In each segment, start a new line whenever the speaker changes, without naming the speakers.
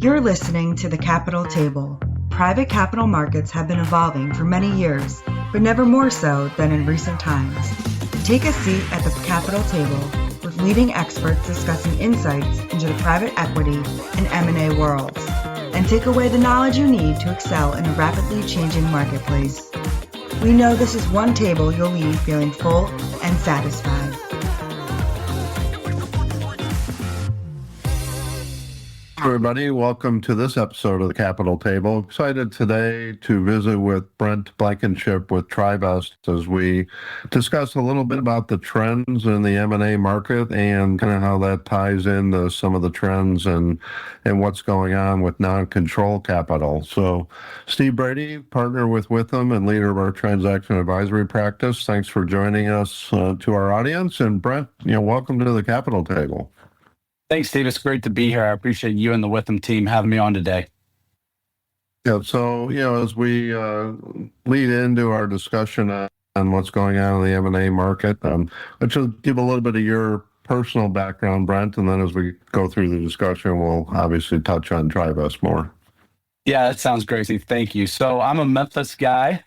You're listening to The Capital Table. Private capital markets have been evolving for many years, but never more so than in recent times. Take a seat at the Capital Table with leading experts discussing insights into the private equity and M&A worlds, and take away the knowledge you need to excel in a rapidly changing marketplace. We know this is one table you'll leave feeling full and satisfied.
Everybody, welcome to this episode of the Capital Table. Excited today to visit with Brent Blankenship with Trivest as we discuss a little bit about the trends in the M&A market and kind of how that ties into some of the trends and what's going on with non-control capital. So Steve Brady, partner with Witham and leader of our transaction advisory practice. Thanks for joining us to our audience. And Brent, welcome to the Capital Table.
Thanks, Steve. It's great to be here. I appreciate you and the Witham team having me on today.
Yeah, so, as we lead into our discussion on what's going on in the M&A market, let's just give a little bit of your personal background, Brent, and then as we go through the discussion, we'll obviously touch on Trivest more.
Yeah, that sounds great, Steve. Thank you. So I'm a Memphis guy,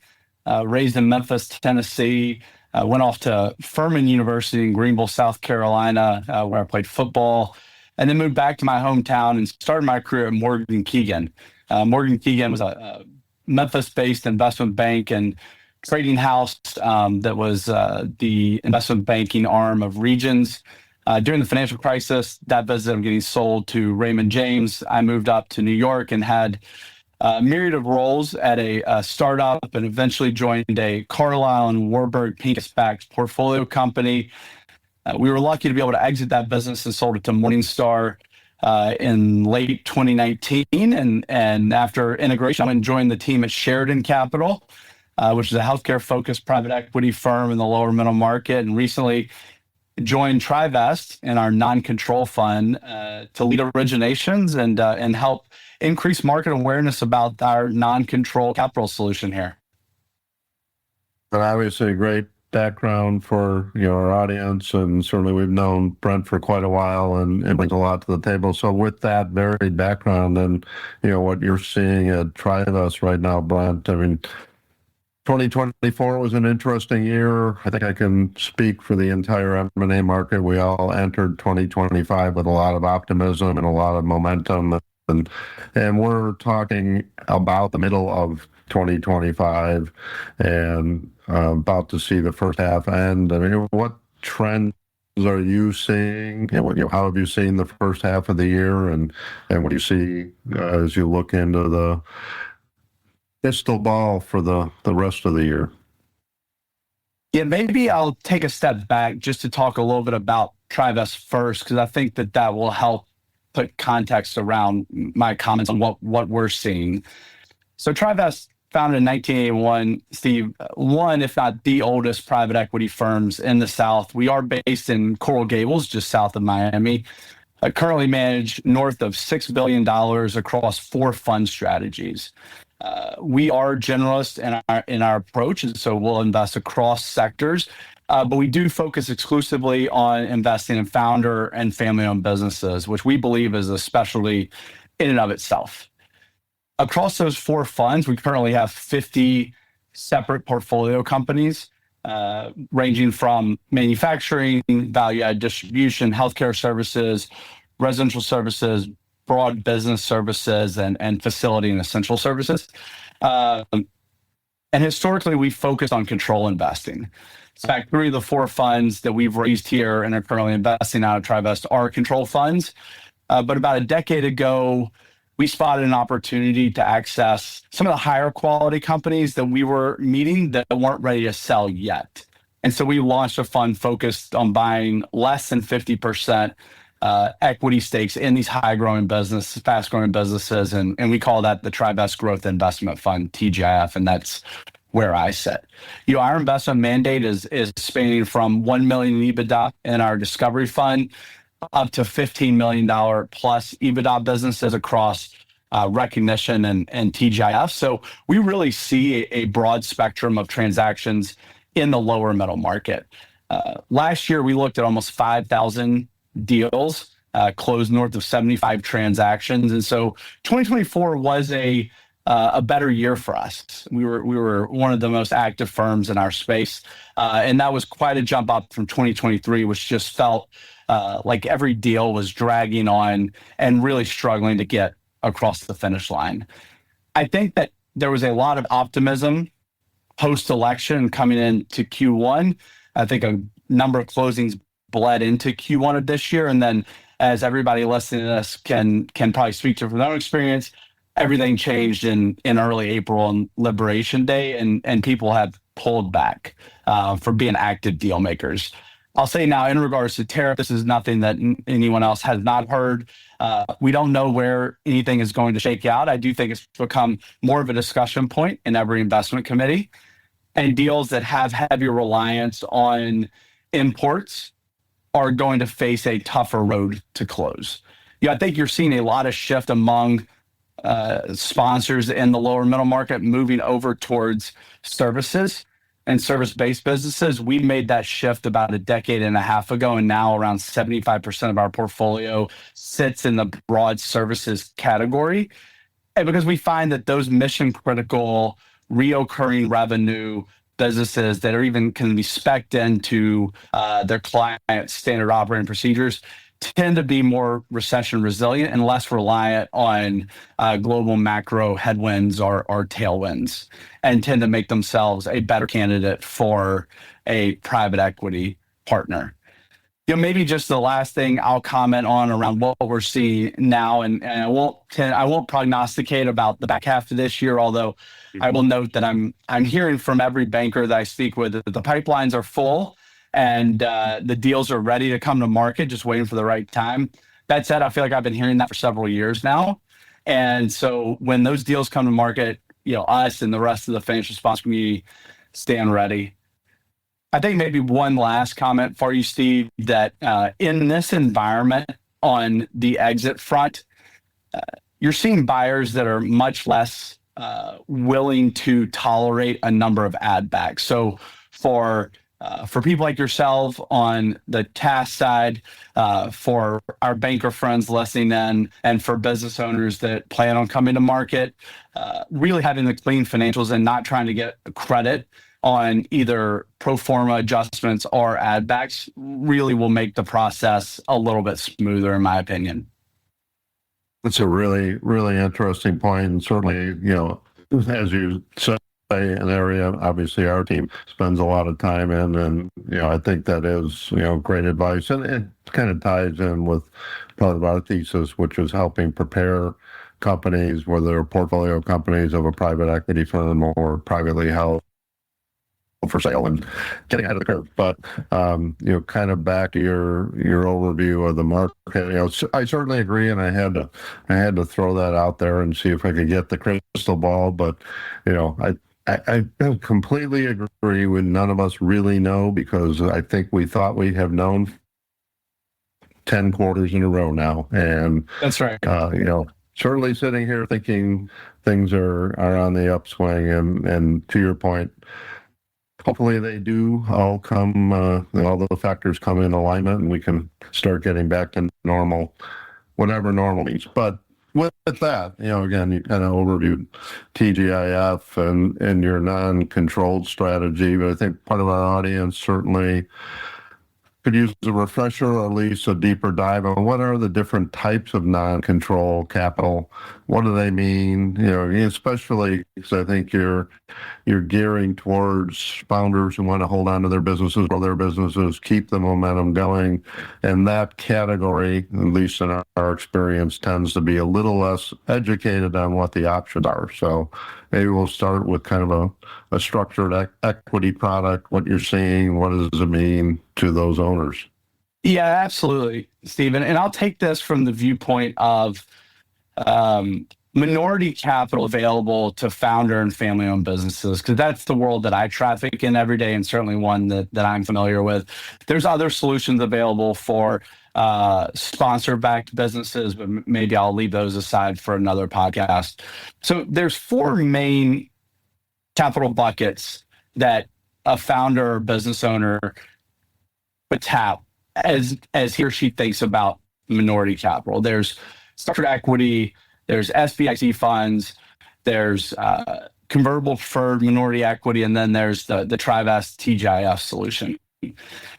raised in Memphis, Tennessee. Went off to Furman University in Greenville, South Carolina, where I played football. And then moved back to my hometown and started my career at Morgan Keegan. Morgan Keegan was a Memphis-based investment bank and trading house that was the investment banking arm of Regions. During the financial crisis, that business ended up getting sold to Raymond James. I moved up to New York and had a myriad of roles at a startup and eventually joined a Carlyle and Warburg Pincus-backed portfolio company. We were lucky to be able to exit that business and sold it to Morningstar in late 2019. And after integration, I went and joined the team at Sheridan Capital, which is a healthcare-focused private equity firm in the lower middle market, and recently joined Trivest in our non-control fund to lead originations and help increase market awareness about our non-control capital solution here.
But obviously a great background for our audience, and certainly we've known Brent for quite a while and brings a lot to the table. So with that varied background and what you're seeing at Trivest right now, Brent, 2024 was an interesting year. I think I can speak for the entire M&A market. We all entered 2025 with a lot of optimism and a lot of momentum, and we're talking about the middle of 2025 and about to see the first half end. What trends are you seeing? How have you seen the first half of the year, and what do you see as you look into the crystal ball for the rest of the year?
Yeah, maybe I'll take a step back just to talk a little bit about Trivest first, because I think that will help put context around my comments on what we're seeing. So Trivest, founded in 1981, Steve, one, if not the oldest private equity firms in the South. We are based in Coral Gables, just south of Miami. Currently manage north of $6 billion across 4 fund strategies. We are generalists in our approach, and so we'll invest across sectors. But we do focus exclusively on investing in founder and family-owned businesses, which we believe is a specialty in and of itself. Across those 4 funds, we currently have 50 separate portfolio companies, ranging from manufacturing, value-added distribution, healthcare services, residential services, broad business services, and facility and essential services. And historically, we focused on control investing. In fact, 3 of the 4 funds that we've raised here and are currently investing out of Trivest are control funds. But about a decade ago, we spotted an opportunity to access some of the higher quality companies that we were meeting that weren't ready to sell yet. And so we launched a fund focused on buying less than 50% equity stakes in these high-growing businesses, fast-growing businesses, and we call that the Trivest Growth Investment Fund, TGIF, and that's where I sit. Our investment mandate is spanning from $1 million EBITDA in our Discovery Fund up to $15 million plus EBITDA businesses across Recognition and TGIF. So we really see a broad spectrum of transactions in the lower middle market. Last year, we looked at almost 5,000 deals closed north of 75 transactions. And so 2024 was a better year for us. We were one of the most active firms in our space. And that was quite a jump up from 2023, which just felt like every deal was dragging on and really struggling to get across the finish line. I think that there was a lot of optimism post-election coming into Q1. I think a number of closings bled into Q1 of this year. And then as everybody listening to this can probably speak to from their own experience, everything changed in early April on Liberation Day, and people have pulled back for being active deal makers. I'll say now, in regards to tariff, this is nothing that anyone else has not heard. We don't know where anything is going to shake out. I do think it's become more of a discussion point in every investment committee, and deals that have heavier reliance on imports are going to face a tougher road to close. I think you're seeing a lot of shift among sponsors in the lower middle market moving over towards services and service-based businesses. We made that shift about a decade and a half ago, and now around 75% of our portfolio sits in the broad services category. And because we find that those mission-critical, reoccurring revenue businesses that are even can be spec'd into their client standard operating procedures tend to be more recession resilient and less reliant on global macro headwinds or tailwinds, and tend to make themselves a better candidate for a private equity partner. Maybe just the last thing I'll comment on around what we're seeing now, and I won't prognosticate about the back half of this year, although I will note that I'm hearing from every banker that I speak with that the pipelines are full and the deals are ready to come to market, just waiting for the right time. That said, I feel like I've been hearing that for several years now. And so when those deals come to market, us and the rest of the financial sponsor community stand ready. I think maybe one last comment for you, Steve, that in this environment on the exit front, you're seeing buyers that are much less willing to tolerate a number of add backs. So for people like yourself on the task side, for our banker friends listening in, and for business owners that plan on coming to market, really having the clean financials and not trying to get credit on either pro forma adjustments or add backs really will make the process a little bit smoother, in my opinion.
That's a really, really interesting point. And certainly, as you said, an area obviously our team spends a lot of time in, and I think that is great advice, and it kind of ties in with part of our thesis, which is helping prepare companies, whether they're portfolio companies of a private equity firm or privately held, for sale, and getting ahead of the curve. But kind of back to your overview of the market, I certainly agree, and I had to throw that out there and see if I could get the crystal ball. But I completely agree with none of us really know, because I think we thought we have known 10 quarters in a row now. And
that's right.
Certainly sitting here thinking things are on the upswing, and to your point, hopefully they do all come, all the factors come in alignment, and we can start getting back to normal, whatever normal means. But with that, again, you kind of overviewed TGIF and your non-controlled strategy, but I think part of our audience certainly could use a refresher, or at least a deeper dive on what are the different types of non-control capital. What do they mean? Especially because I think you're gearing towards founders who want to hold on to their businesses, grow their businesses, keep the momentum going. And that category, at least in our experience, tends to be a little less educated on what the options are. So maybe we'll start with kind of a structured equity product, what you're seeing, what does it mean to those owners?
Yeah, absolutely, Stephen. And I'll take this from the viewpoint of minority capital available to founder and family-owned businesses, because that's the world that I traffic in every day, and certainly one that I'm familiar with. There's other solutions available for sponsor-backed businesses, but maybe I'll leave those aside for another podcast. So there's four main capital buckets that a founder or business owner would tap as he or she thinks about minority capital. There's structured equity, there's SBIC funds, there's convertible preferred minority equity, and then there's the Trivest TGIF solution.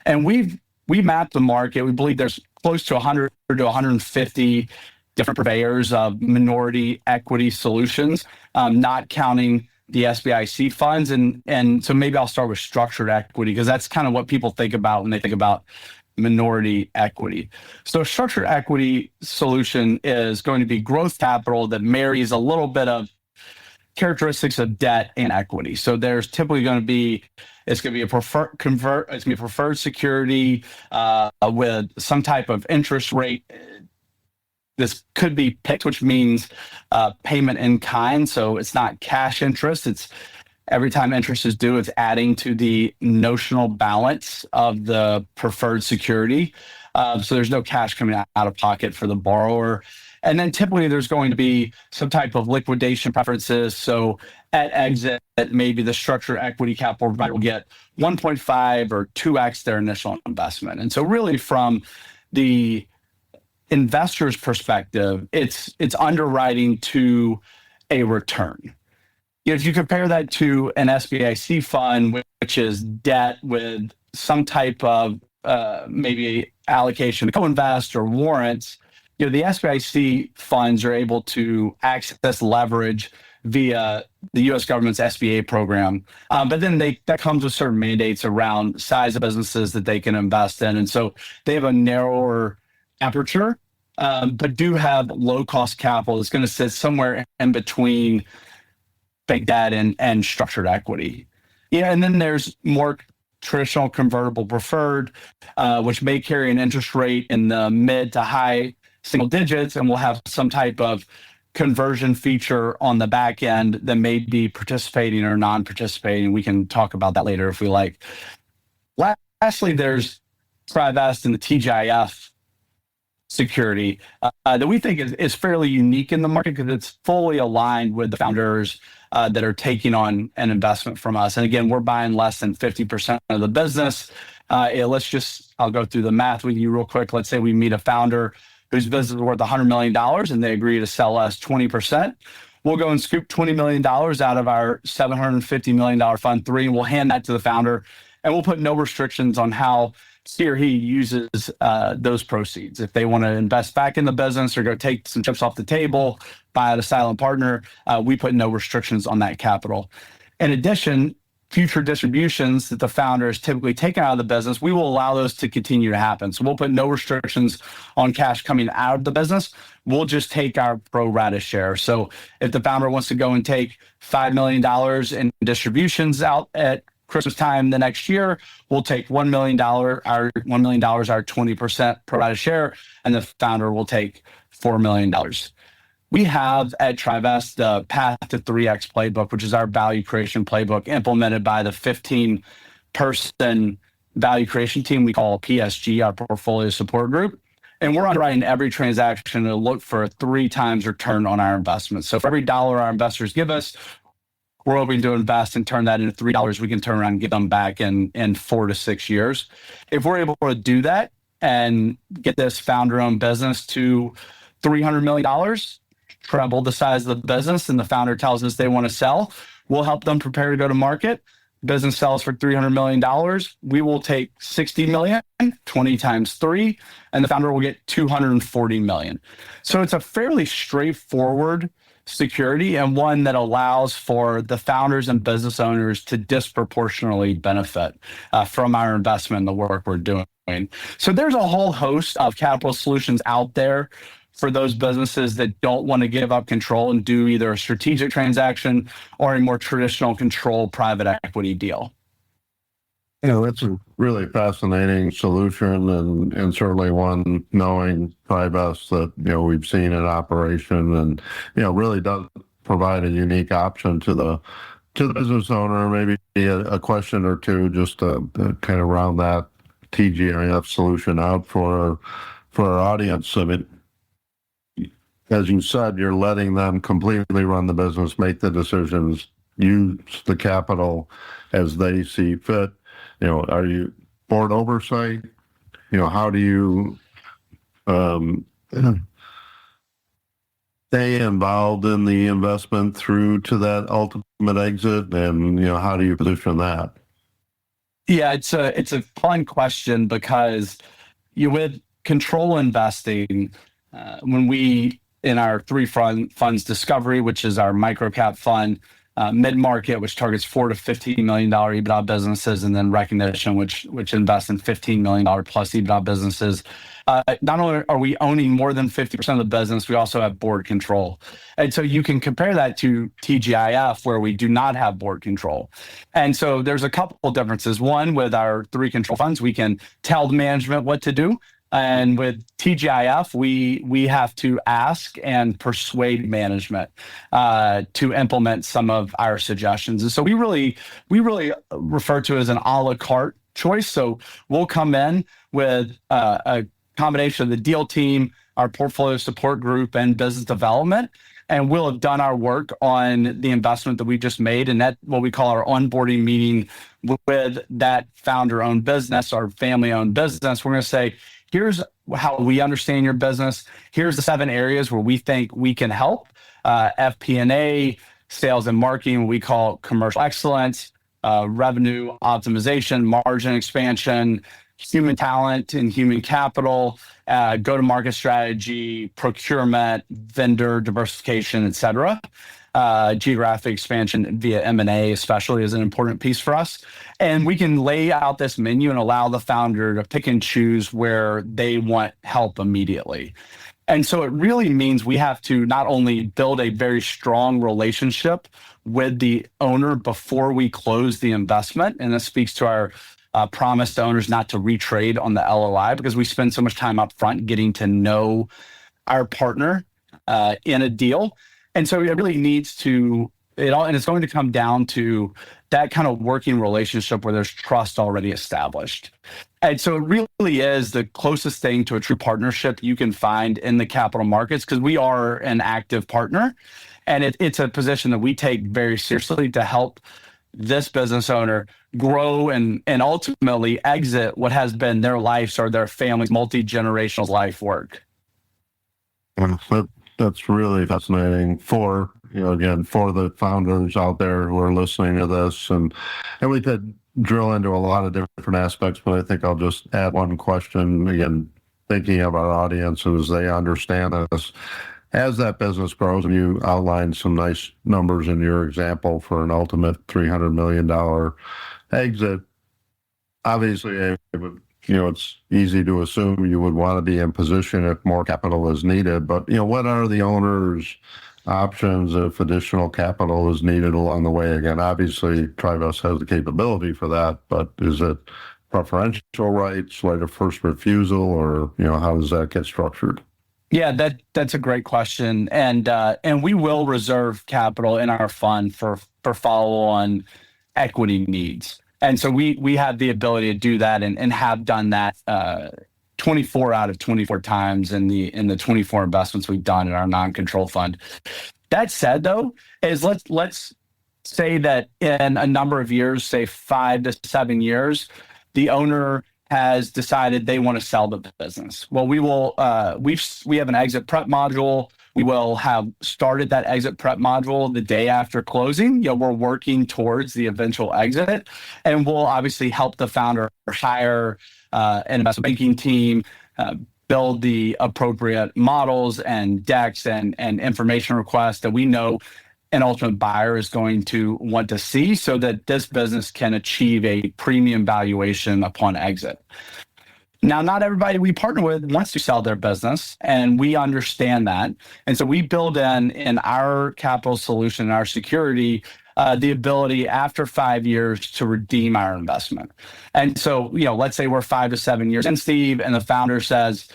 And we mapped the market. We believe there's close to 100 to 150 different purveyors of minority equity solutions, not counting the SBIC funds. And so maybe I'll start with structured equity, because that's kind of what people think about when they think about minority equity. So a structured equity solution is going to be growth capital that marries a little bit of characteristics of debt and equity. So there's typically going to be, it's going to be a preferred security with some type of interest rate. This could be PIK, which means payment in kind. So it's not cash interest. It's every time interest is due, it's adding to the notional balance of the preferred security. So there's no cash coming out of pocket for the borrower. And then typically there's going to be some type of liquidation preferences. So at exit, maybe the structured equity capital provider will get 1.5 or 2x their initial investment. And so really from the investor's perspective, it's underwriting to a return. If you compare that to an SBIC fund, which is debt with some type of maybe allocation to co-invest or warrants, the SBIC funds are able to access leverage via the U.S. government's SBA program. But then that comes with certain mandates around size of businesses that they can invest in. And so they have a narrower aperture, but do have low cost capital that's going to sit somewhere in between bank debt and structured equity. And then there's more traditional convertible preferred, which may carry an interest rate in the mid to high single digits, and will have some type of conversion feature on the back end that may be participating or non-participating. We can talk about that later if we like. Lastly, there's Trivest and the TGIF security that we think is fairly unique in the market, because it's fully aligned with the founders that are taking on an investment from us. And again, we're buying less than 50% of the business. I'll go through the math with you real quick. Let's say we meet a founder whose business is worth $100 million and they agree to sell us 20%. We'll go and scoop $20 million out of our $750 million fund three, and we'll hand that to the founder, and we'll put no restrictions on how he or he uses those proceeds. If they want to invest back in the business or go take some chips off the table, buy out a silent partner, we put no restrictions on that capital. In addition, future distributions that the founder is typically taken out of the business, we will allow those to continue to happen. So we'll put no restrictions on cash coming out of the business. We'll just take our pro rata share. So if the founder wants to go and take $5 million in distributions out at Christmas time the next year, we'll take $1 million, our 20% pro rata share, and the founder will take $4 million. We have at Trivest the Path to 3X playbook, which is our value creation playbook implemented by the 15-person value creation team we call PSG, our portfolio support group. And we're underwriting every transaction to look for a 3 times return on our investment. So for every dollar our investors give us, we're hoping to invest and turn that into $3 we can turn around and give them back in 4 to 6 years. If we're able to do that and get this founder-owned business to $300 million, treble the size of the business, and the founder tells us they want to sell, we'll help them prepare to go to market. Business sells for $300 million. We will take $60 million, 20 times 3, and the founder will get $240 million. So it's a fairly straightforward security, and one that allows for the founders and business owners to disproportionately benefit from our investment in the work we're doing. So there's a whole host of capital solutions out there for those businesses that don't want to give up control and do either a strategic transaction or a more traditional controlled private equity deal.
That's a really fascinating solution, and certainly one, knowing Trivest, that we've seen in operation, and really does provide a unique option to the business owner. Maybe a question or two just to kind of round that TGIF solution out for our audience. I mean, as you said, you're letting them completely run the business, make the decisions, use the capital as they see fit. Are you board oversight? How do you um, stay involved in the investment through to that ultimate exit? And, how do you position that?
Yeah, it's a fun question because with control investing, when we in our funds, Discovery, which is our microcap fund, mid market, which targets $4 to $15 million EBITDA businesses, and then Recognition, which invests in $15 million plus EBITDA businesses. Not only are we owning more than 50% of the business, we also have board control. And so you can compare that to TGIF, where we do not have board control. And so there's a couple of differences. One, with our 3 control funds, we can tell the management what to do. And with TGIF, we have to ask and persuade management to implement some of our suggestions. And so we really refer to it as an a la carte choice. So we'll come in with a combination of the deal team, our portfolio support group, and business development. And we'll have done our work on the investment that we just made. And that what we call our onboarding meeting with that founder-owned business, our family-owned business. We're going to say, here's how we understand your business. Here's the 7 areas where we think we can help. FP&A, sales and marketing, what we call commercial excellence, revenue optimization, margin expansion, human talent and human capital, go-to-market strategy, procurement, vendor diversification, et cetera. Geographic expansion via M&A especially is an important piece for us. And we can lay out this menu and allow the founder to pick and choose where they want help immediately. And so it really means we have to not only build a very strong relationship with the owner before we close the investment, and this speaks to our promise to owners not to retrade on the LOI, because we spend so much time up front getting to know our partner in a deal. And so it really needs to, and it's going to come down to that kind of working relationship where there's trust already established. And so it really is the closest thing to a true partnership you can find in the capital markets, because we are an active partner. And it's a position that we take very seriously to help this business owner grow and ultimately exit what has been their lives or their family's multi-generational life work.
That's really fascinating for the founders out there who are listening to this. And we could drill into a lot of different aspects, but I think I'll just add one question, again, thinking of our audience as they understand this. As that business grows, and you outlined some nice numbers in your example for an ultimate $300 million exit, obviously it's easy to assume you would want to be in position if more capital is needed. But, what are the owner's options if additional capital is needed along the way? Again, obviously, Trivest has the capability for that, but is it preferential rights, right of first refusal, or, how does that get structured?
Yeah, that's a great question. And we will reserve capital in our fund for follow-on equity needs. And so we have the ability to do that and have done that 24 out of 24 times in the 24 investments we've done in our non-control fund. That said, though, is let's say that in a number of years, say 5 to 7 years, the owner has decided they want to sell the business. Well, we will we have an exit prep module. We will have started that exit prep module the day after closing. We're working towards the eventual exit, and we'll obviously help the founder hire an investment banking team, build the appropriate models and decks and information requests that we know an ultimate buyer is going to want to see, so that this business can achieve a premium valuation upon exit. Now, not everybody we partner with wants to sell their business, and we understand that. And so we build in our capital solution, our security, the ability after 5 years to redeem our investment. And so, let's say we're 5 to 7 years in, Steve, and the founder says,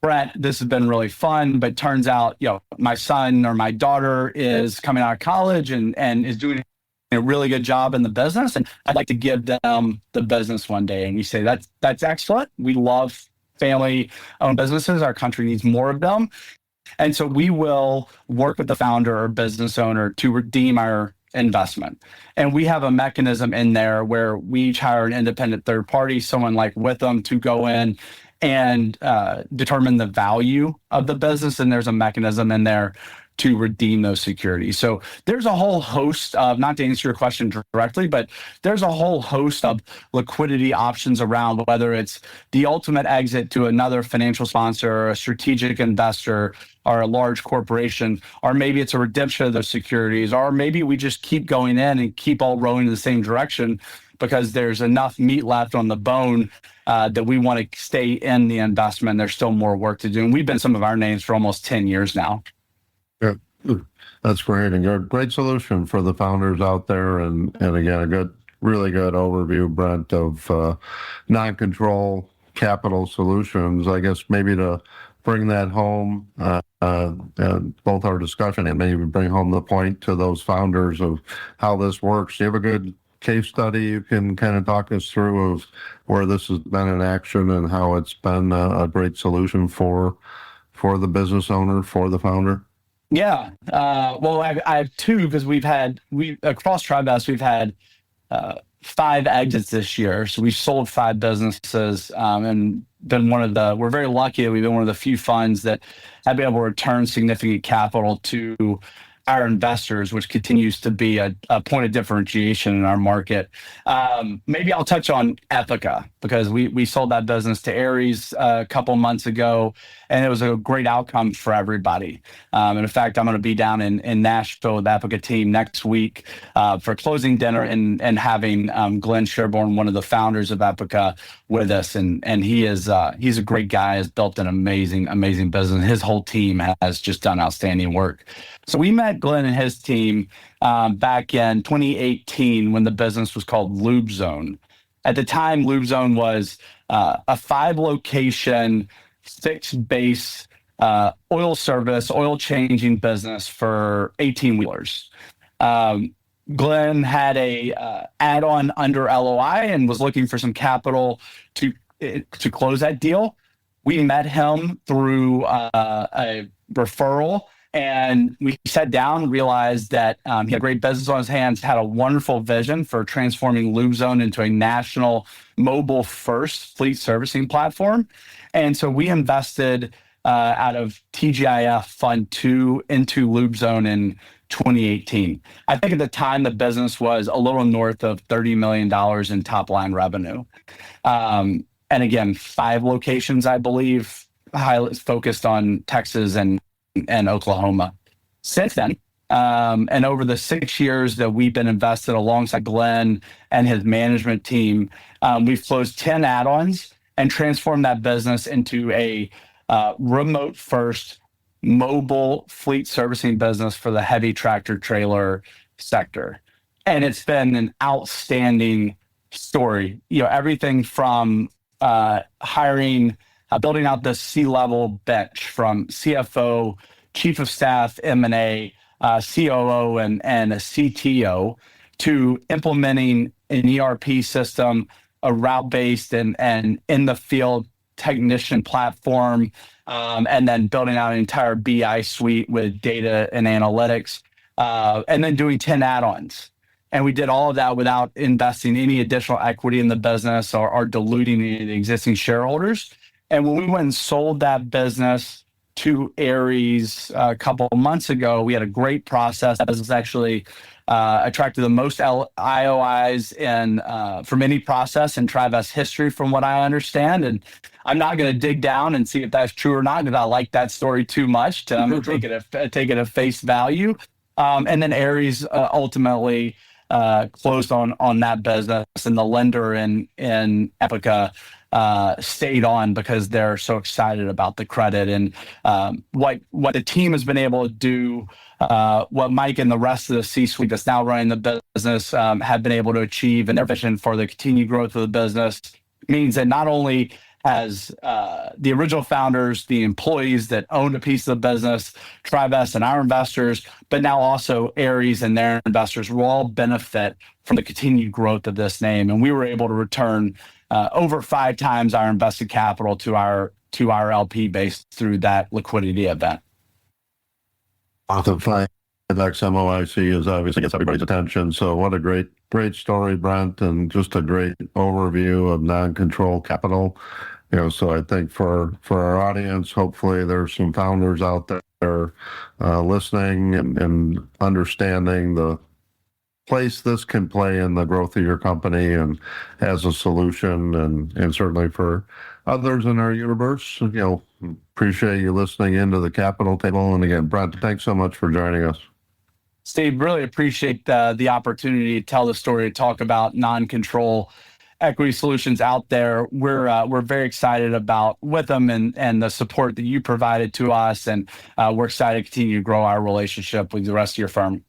Brent, this has been really fun, but turns out, my son or my daughter is coming out of college and is doing a really good job in the business, and I'd like to give them the business one day. And we say, that's excellent. We love family-owned businesses. Our country needs more of them. And so we will work with the founder or business owner to redeem our investment. And we have a mechanism in there where we each hire an independent third party, someone like Witham, to go in and determine the value of the business. And there's a mechanism in there to redeem those securities. So there's a whole host of, not to answer your question directly, but there's a whole host of liquidity options around, whether it's the ultimate exit to another financial sponsor, or a strategic investor, or a large corporation, or maybe it's a redemption of those securities, or maybe we just keep going in and keep all rowing in the same direction because there's enough meat left on the bone that we want to stay in the investment. There's still more work to do. And we've been some of our names for almost 10 years now.
Yeah, that's great. And a great solution for the founders out there. And again, really good overview, Brent, of non-control capital solutions. I guess maybe to bring that home, both our discussion and maybe bring home the point to those founders of how this works. Do you have a good case study you can kind of talk us through of where this has been in action and how it's been a great solution for the business owner, for the founder?
Yeah. Well, I have two, because across TriVest, we've had 5 exits this year. So we've sold 5 businesses, and been we're very lucky that we've been one of the few funds that have been able to return significant capital to our investors, which continues to be a point of differentiation in our market. Maybe I'll touch on Epica, because we sold that business to Ares a couple months ago, and it was a great outcome for everybody. And in fact, I'm going to be down in Nashville with the Epica team next week for closing dinner, and having Glenn Sherborne, one of the founders of Epica, with us. And he's a great guy, has built an amazing business. His whole team has just done outstanding work. So we met Glenn and his team back in 2018 when the business was called LubeZone. At the time, LubeZone was a 5-location, 6-base oil service, oil changing business for 18-wheelers. Glenn had a add-on under LOI and was looking for some capital to close that deal. We met him through a referral, and we sat down, realized that he had a great business on his hands, had a wonderful vision for transforming LubeZone into a national mobile-first fleet servicing platform. And so we invested out of TGIF Fund 2 into LubeZone in 2018. I think at the time the business was a little north of $30 million in top-line revenue. And again, 5 locations, I believe, highly focused on Texas and Oklahoma. Since then, and over the 6 years that we've been invested alongside Glenn and his management team, we've closed 10 add-ons and transformed that business into a remote-first mobile fleet servicing business for the heavy tractor trailer sector. And it's been an outstanding story. Everything from hiring, building out the C-level bench from CFO, Chief of Staff, M&A, COO, and a CTO, to implementing an ERP system, a route-based and in-the-field technician platform, and then building out an entire BI suite with data and analytics, and then doing 10 add-ons. And we did all of that without investing any additional equity in the business or diluting any of the existing shareholders. And when we went and sold that business to Ares a couple of months ago, we had a great process. That business actually attracted the most IOIs from any process in TriVest history, from what I understand. And I'm not going to dig down and see if that's true or not, because I like that story too much to take it at face value. And then Ares ultimately closed on that business, and the lender in Epica stayed on because they're so excited about the credit and what the team has been able to do, what Mike and the rest of the C-suite that's now running the business have been able to achieve, and their vision for the continued growth of the business means that not only has the original founders, the employees that owned a piece of the business, TriVest and our investors, but now also Ares and their investors will all benefit from the continued growth of this name. And we were able to return over 5 times our invested capital to our LP base through that liquidity event.
Awesome. 5x MOIC is obviously gets everybody's attention. So what a great story, Brent, and just a great overview of non-control capital. So I think for our audience, hopefully there's some founders out there listening and understanding the place this can play in the growth of your company and as a solution, and certainly for others in our universe. Appreciate you listening into the Capital Table. And again, Brent, thanks so much for joining us.
Steve, really appreciate the opportunity to tell the story, to talk about non-control equity solutions out there. We're very excited about Withum and the support that you provided to us, and we're excited to continue to grow our relationship with the rest of your firm.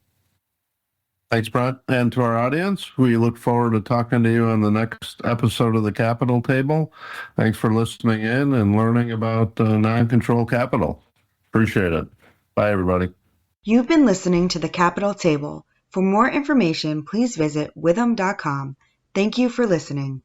Thanks, Brent. And to our audience, we look forward to talking to you on the next episode of the Capital Table. Thanks for listening in and learning about non-control capital. Appreciate it. Bye, everybody.
You've been listening to the Capital Table. For more information, please visit withum.com. Thank you for listening.